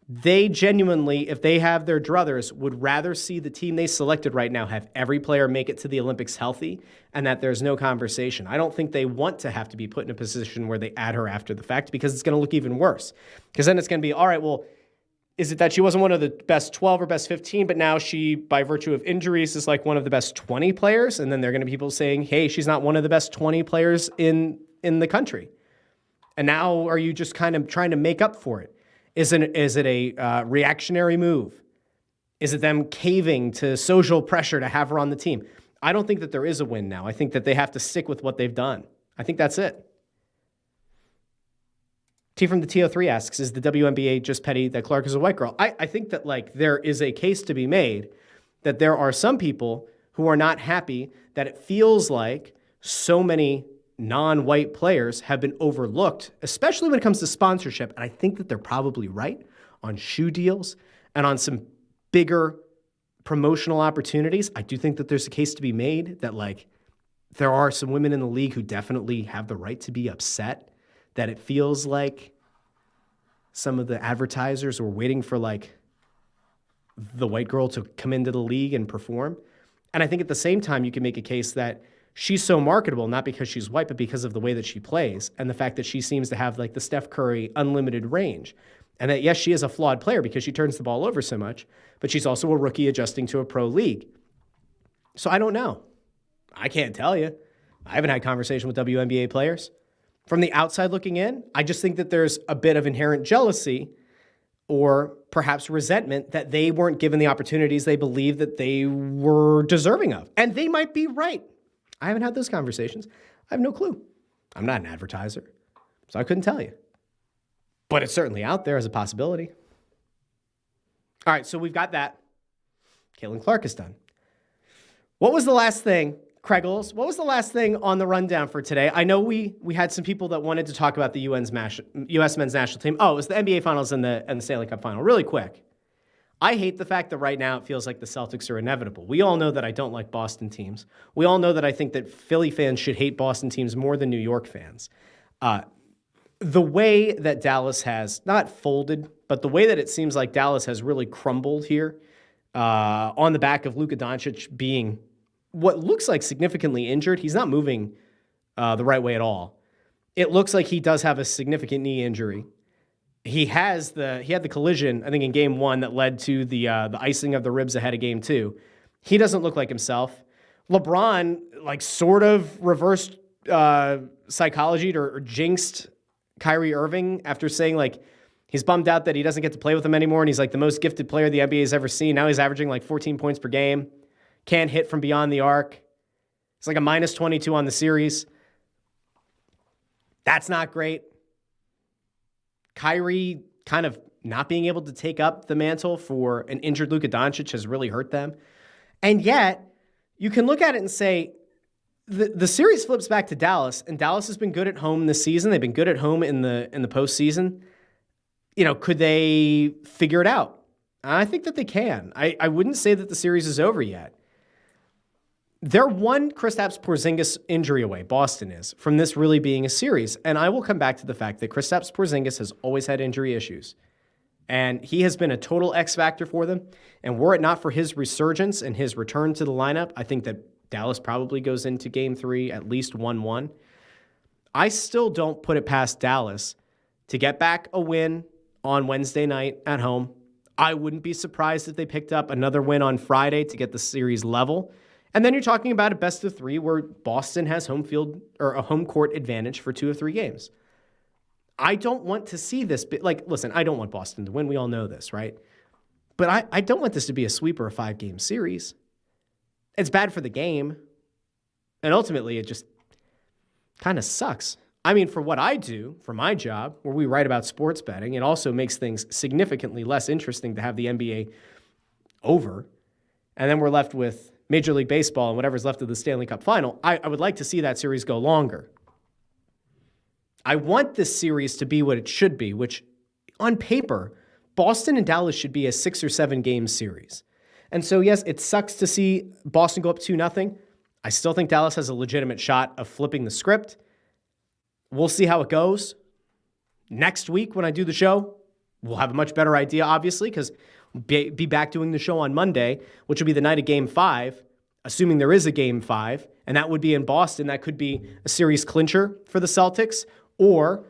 they genuinely, if they have their druthers, would rather see the team they selected right now have every player make it to the Olympics healthy and that there's no conversation. I don't think they want to have to be put in a position where they add her after the fact because it's going to look even worse. Because then it's going to be, all right, well, is it that she wasn't one of the best 12 or best 15, but now she, by virtue of injuries, is like one of the best 20 players? And then there are going to be people saying, hey, she's not one of the best 20 players in the country. And now are you just kind of trying to make up for it? Is it a reactionary move? Is it them caving to social pressure to have her on the team? I don't think that there is a win now. I think that they have to stick with what they've done. I think that's it. T from the TO3 asks, is the WNBA just petty that Clark is a white girl? I think that there is a case to be made that there are some people who are not happy that it feels like so many non-white players have been overlooked, especially when it comes to sponsorship. And I think that they're probably right on shoe deals and on some bigger promotional opportunities. I do think that there's a case to be made that there are some women in the league who definitely have the right to be upset that it feels like some of the advertisers were waiting for the white girl to come into the league and perform. And I think at the same time, you can make a case that she's so marketable, not because she's white, but because of the way that she plays and the fact that she seems to have the Steph Curry unlimited range. And that, yes, she is a flawed player because she turns the ball over so much, but she's also a rookie adjusting to a pro league. So I don't know. I can't tell you. I haven't had conversation with WNBA players. From the outside looking in, I just think that there's a bit of inherent jealousy or perhaps resentment that they weren't given the opportunities they believe that they were deserving of. And they might be right. I haven't had those conversations. I have no clue. I'm not an advertiser, so I couldn't tell you. But it's certainly out there as a possibility. All right, so we've got that. Caitlin Clark is done. What was the last thing, Kreggles, what was the last thing on the rundown for today? I know we had some people that wanted to talk about the U.S. men's national team. Oh, it was the NBA Finals and the Stanley Cup Final. Really quick. I hate the fact that right now it feels like the Celtics are inevitable. We all know that I don't like Boston teams. We all know that I think that Philly fans should hate Boston teams more than New York fans. The way that Dallas has not folded, but the way that it seems like Dallas has really crumbled here on the back of Luka Doncic being what looks like significantly injured. He's not moving the right way at all. It looks like he does have a significant knee injury. He had the collision, I think, in game 1 that led to the icing of the ribs ahead of game 2. He doesn't look like himself. LeBron, sort of reversed psychology or jinxed Kyrie Irving after saying, he's bummed out that he doesn't get to play with him anymore, and he's, the most gifted player the NBA has ever seen. Now he's averaging, 14 points per game. Can't hit from beyond the arc. It's a minus 22 on the series. That's not great. Kyrie kind of not being able to take up the mantle for an injured Luka Doncic has really hurt them. And yet, you can look at it and say, the series flips back to Dallas, and Dallas has been good at home this season. They've been good at home in the postseason. Could they figure it out? I think that they can. I wouldn't say that the series is over yet. They're one Kristaps Porzingis injury away, Boston is, from this really being a series. And I will come back to the fact that Kristaps Porzingis has always had injury issues. And he has been a total X factor for them. And were it not for his resurgence and his return to the lineup, I think that Dallas probably goes into game 3 at least 1-1. I still don't put it past Dallas to get back a win on Wednesday night at home. I wouldn't be surprised if they picked up another win on Friday to get the series level. And then you're talking about a best of 3 where Boston has home field or a home court advantage for 2 of 3 games. I don't want to see this. Listen, I don't want Boston to win. We all know this, right? But I don't want this to be a sweep or a 5-game series. It's bad for the game. And ultimately, it just kind of sucks. I mean, for what I do, for my job, where we write about sports betting, it also makes things significantly less interesting to have the NBA over. And then we're left with Major League Baseball and whatever's left of the Stanley Cup final. I would like to see that series go longer. I want this series to be what it should be, which on paper, Boston and Dallas should be a 6 or 7 game series. And so, yes, it sucks to see Boston go up 2-0. I still think Dallas has a legitimate shot of flipping the script. We'll see how it goes. Next week when I do the show, we'll have a much better idea, obviously, because we'll be back doing the show on Monday, which will be the night of Game 5, assuming there is a Game 5, and that would be in Boston. That could be a series clincher for the Celtics, or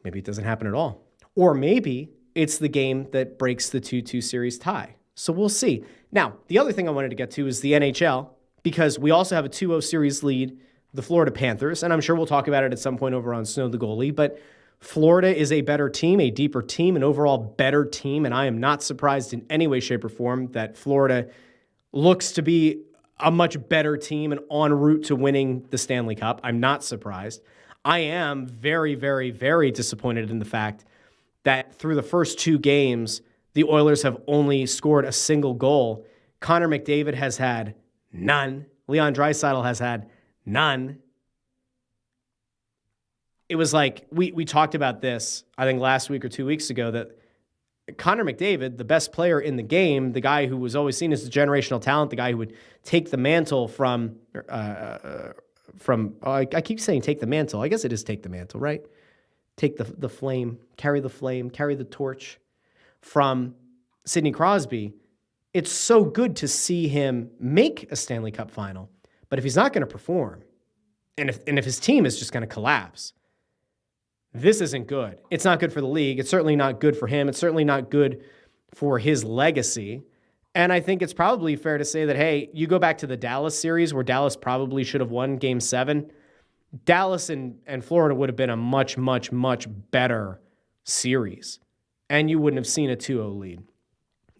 maybe it doesn't happen at all. Or maybe it's the game that breaks the 2-2 series tie. So we'll see. Now, the other thing I wanted to get to is the NHL, because we also have a 2-0 series lead, the Florida Panthers, and I'm sure we'll talk about it at some point over on Snow The Goalie, but Florida is a better team, a deeper team, an overall better team, and I am not surprised in any way, shape, or form that Florida looks to be a much better team and en route to winning the Stanley Cup. I'm not surprised. I am very, very, very disappointed in the fact that through the first 2 games, the Oilers have only scored a single goal. Connor McDavid has had none. Leon Draisaitl has had none. It was like, we talked about this, I think last week or 2 weeks ago, that Connor McDavid, the best player in the game, the guy who was always seen as the generational talent, the guy who would take the mantle I keep saying take the mantle. I guess it is take the mantle, right? Take the flame, carry the torch from Sidney Crosby. It's so good to see him make a Stanley Cup final. But if he's not going to perform, and if his team is just going to collapse, this isn't good. It's not good for the league. It's certainly not good for him. It's certainly not good for his legacy. And I think it's probably fair to say that, hey, you go back to the Dallas series where Dallas probably should have won Game 7. Dallas and Florida would have been a much, much, much better series. And you wouldn't have seen a 2-0 lead.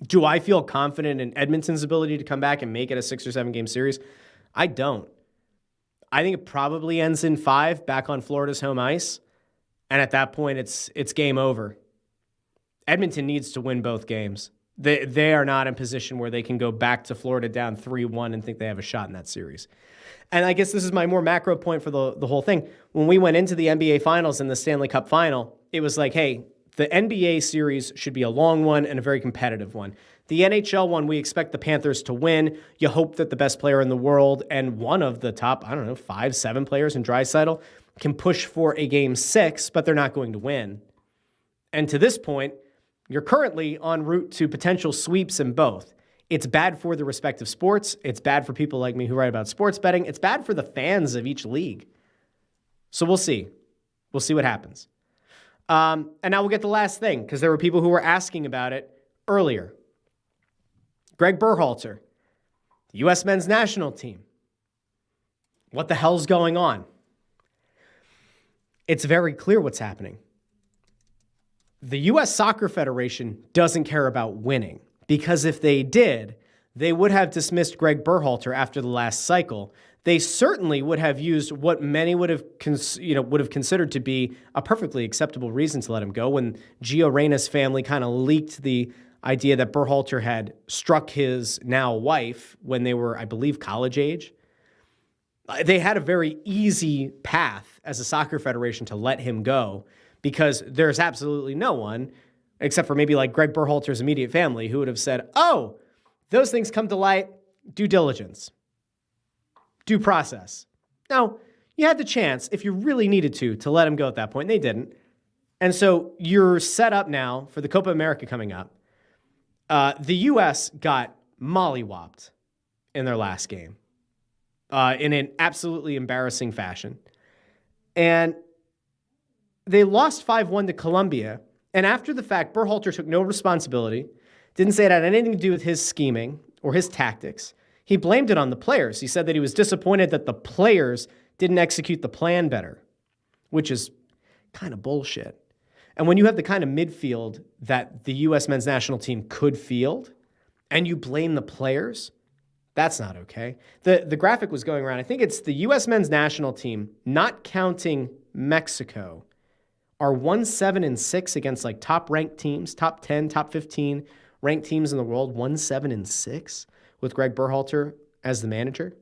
Do I feel confident in Edmonton's ability to come back and make it a 6 or 7 game series? I don't. I think it probably ends in 5 back on Florida's home ice. And at that point, it's game over. Edmonton needs to win both games. They are not in position where they can go back to Florida down 3-1 and think they have a shot in that series. And I guess this is my more macro point for the whole thing. When we went into the NBA Finals and the Stanley Cup Final, it was like, hey, the NBA series should be a long one and a very competitive one. The NHL one, we expect the Panthers to win. You hope that the best player in the world and one of the top, 5, 7 players in Draisaitl can push for a Game 6, but they're not going to win. And to this point, you're currently en route to potential sweeps in both. It's bad for the respective sports. It's bad for people like me who write about sports betting. It's bad for the fans of each league. So we'll see. We'll see what happens. And now we'll get the last thing, because there were people who were asking about it earlier. Greg Berhalter, the U.S. men's national team. What the hell's going on? It's very clear what's happening. The U.S. Soccer Federation doesn't care about winning, because if they did, they would have dismissed Greg Berhalter after the last cycle. They certainly would have used what many would have considered to be a perfectly acceptable reason to let him go when Gio Reyna's family kind of leaked the idea that Berhalter had struck his now wife when they were, I believe, college age. They had a very easy path as a soccer federation to let him go, because there's absolutely no one, except for maybe like Greg Berhalter's immediate family, who would have said, oh, those things come to light, due diligence, due process. No, you had the chance, if you really needed to let him go at that point. They didn't. And so you're set up now for the Copa America coming up. The U.S. got mollywopped in their last game in an absolutely embarrassing fashion. And they lost 5-1 to Colombia. And after the fact, Berhalter took no responsibility, didn't say it had anything to do with his scheming or his tactics. He blamed it on the players. He said that he was disappointed that the players didn't execute the plan better, which is kind of bullshit. And when you have the kind of midfield that the U.S. men's national team could field, and you blame the players, that's not okay. The graphic was going around. I think it's the U.S. men's national team, not counting Mexico, are 1-7-6 against like top-ranked teams, top 10, top 15 ranked teams in the world, 1-7-6 with Greg Berhalter as the manager.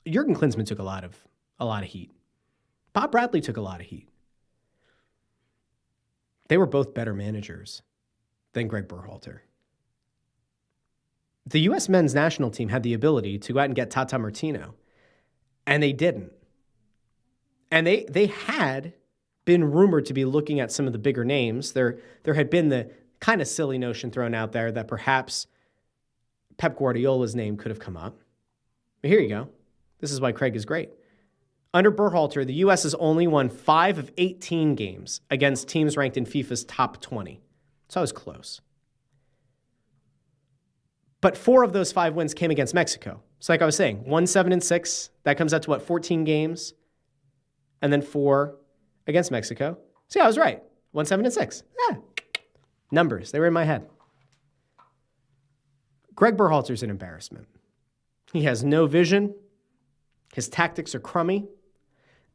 Jurgen Klinsmann took a lot of heat. Bob Bradley took a lot of heat. They were both better managers than Greg Berhalter. The U.S. men's national team had the ability to go out and get Tata Martino, and they didn't. And they had been rumored to be looking at some of the bigger names. There had been the kind of silly notion thrown out there that perhaps Pep Guardiola's name could have come up. But here you go. This is why Craig is great. Under Berhalter, the U.S. has only won 5 of 18 games against teams ranked in FIFA's top 20. So it was close. But 4 of those 5 wins came against Mexico. So like I was saying, 1-7-6, that comes out to 14 games? And then 4 against Mexico. So yeah, I was right. 1-7-6. Yeah. Numbers, they were in my head. Greg Berhalter's an embarrassment. He has no vision. His tactics are crummy.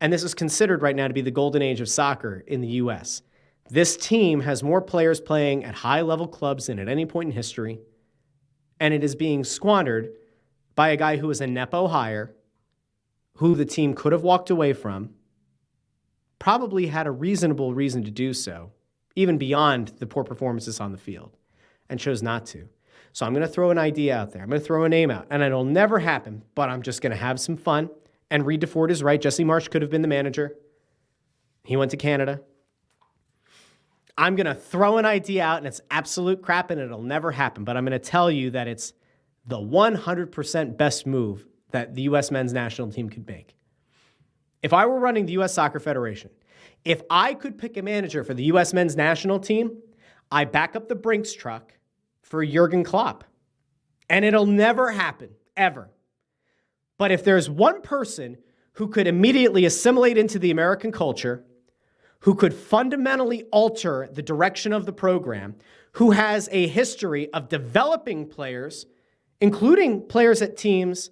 And this is considered right now to be the golden age of soccer in the U.S. This team has more players playing at high-level clubs than at any point in history. And it is being squandered by a guy who is a Nepo hire, who the team could have walked away from, probably had a reasonable reason to do so, even beyond the poor performances on the field, and chose not to. So I'm going to throw an idea out there. I'm going to throw a name out, and it'll never happen, but I'm just going to have some fun. And Reed DeFord is right. Jesse Marsch could have been the manager. He went to Canada. I'm going to throw an idea out, and it's absolute crap, and it'll never happen. But I'm going to tell you that it's the 100% best move that the U.S. men's national team could make. If I were running the U.S. Soccer Federation, if I could pick a manager for the U.S. men's national team, I back up the Brinks truck for Jurgen Klopp. And it'll never happen, ever. But if there's one person who could immediately assimilate into the American culture, who could fundamentally alter the direction of the program, who has a history of developing players, including players at teams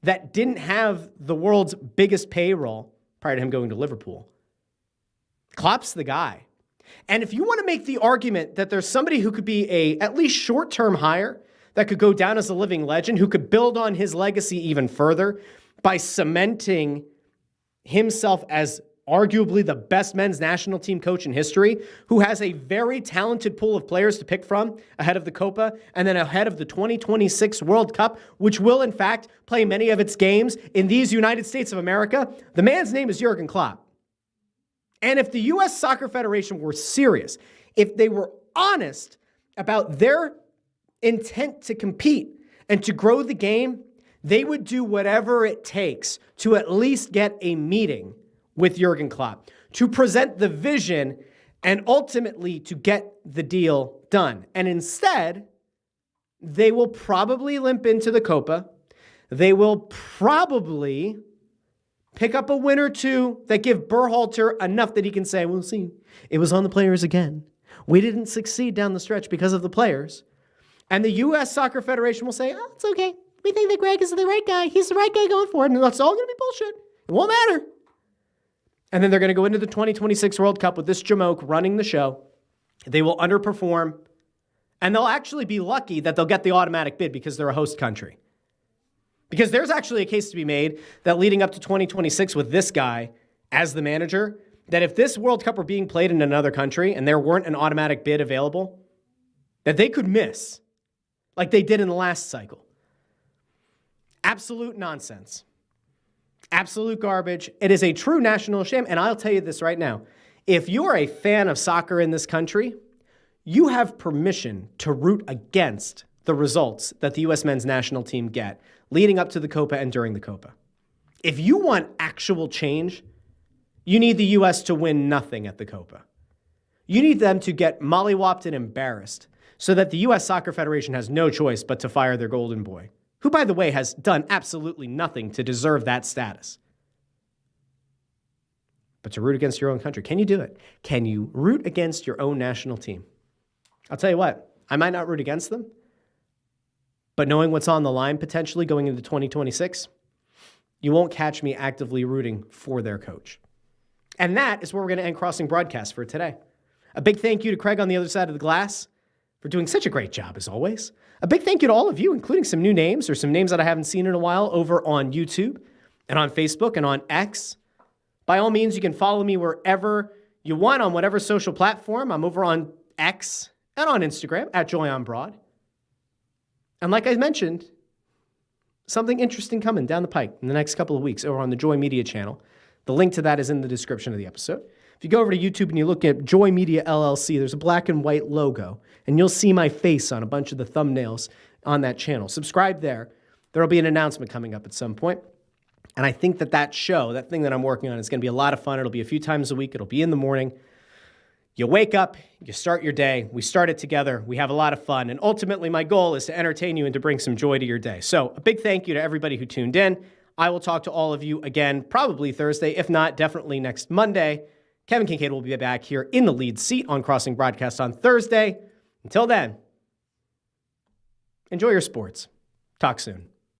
that didn't have the world's biggest payroll prior to him going to Liverpool, Klopp's the guy. And if you want to make the argument that there's somebody who could be a at least short-term hire that could go down as a living legend, who could build on his legacy even further by cementing himself as arguably the best men's national team coach in history, who has a very talented pool of players to pick from ahead of the Copa and then ahead of the 2026 World Cup, which will, in fact, play many of its games in these United States of America, the man's name is Jurgen Klopp. And if the U.S. Soccer Federation were serious, if they were honest about their intent to compete and to grow the game, they would do whatever it takes to at least get a meeting with Jurgen Klopp, to present the vision and ultimately to get the deal done. And instead, they will probably limp into the Copa. They will probably pick up a win or two that give Berhalter enough that he can say, we'll see, it was on the players again. We didn't succeed down the stretch because of the players. And the U.S. Soccer Federation will say, oh, it's okay. We think that Greg is the right guy. He's the right guy going forward, and that's all going to be bullshit. It won't matter. And then they're going to go into the 2026 World Cup with this Jamoke running the show. They will underperform, and they'll actually be lucky that they'll get the automatic bid because they're a host country. Because there's actually a case to be made that leading up to 2026 with this guy as the manager, that if this World Cup were being played in another country and there weren't an automatic bid available, that they could miss like they did in the last cycle. Absolute nonsense. Absolute garbage. It is a true national shame. And I'll tell you this right now. If you're a fan of soccer in this country, you have permission to root against the results that the U.S. men's national team get leading up to the Copa and during the Copa. If you want actual change, you need the U.S. to win nothing at the Copa. You need them to get mollywopped and embarrassed so that the U.S. Soccer Federation has no choice but to fire their golden boy, who, by the way, has done absolutely nothing to deserve that status. but to root against your own country. Can you do it? Can you root against your own national team? I'll tell you what, I might not root against them, but knowing what's on the line potentially going into 2026, you won't catch me actively rooting for their coach. And that is where we're going to end Crossing Broadcast for today. A big thank you to Craig on the other side of the glass for doing such a great job as always. A big thank you to all of you, including some new names or some names that I haven't seen in a while over on YouTube and on Facebook and on X. By all means, you can follow me wherever you want on whatever social platform. I'm over on X and on Instagram at JoyOnBroad. And like I mentioned, something interesting coming down the pike in the next couple of weeks over on the Joy Media channel. The link to that is in the description of the episode. If you go over to YouTube and you look at Joy Media LLC, there's a black and white logo, and you'll see my face on a bunch of the thumbnails on that channel. Subscribe there. There will be an announcement coming up at some point. And I think that show, that thing that I'm working on, is going to be a lot of fun. It'll be a few times a week. It'll be in the morning. You wake up, you start your day. We start it together. We have a lot of fun. And ultimately, my goal is to entertain you and to bring some joy to your day. So a big thank you to everybody who tuned in. I will talk to all of you again, probably Thursday. If not, definitely next Monday. Kevin Kincaid will be back here in the lead seat on Crossing Broadcast on Thursday. Until then, enjoy your sports. Talk soon.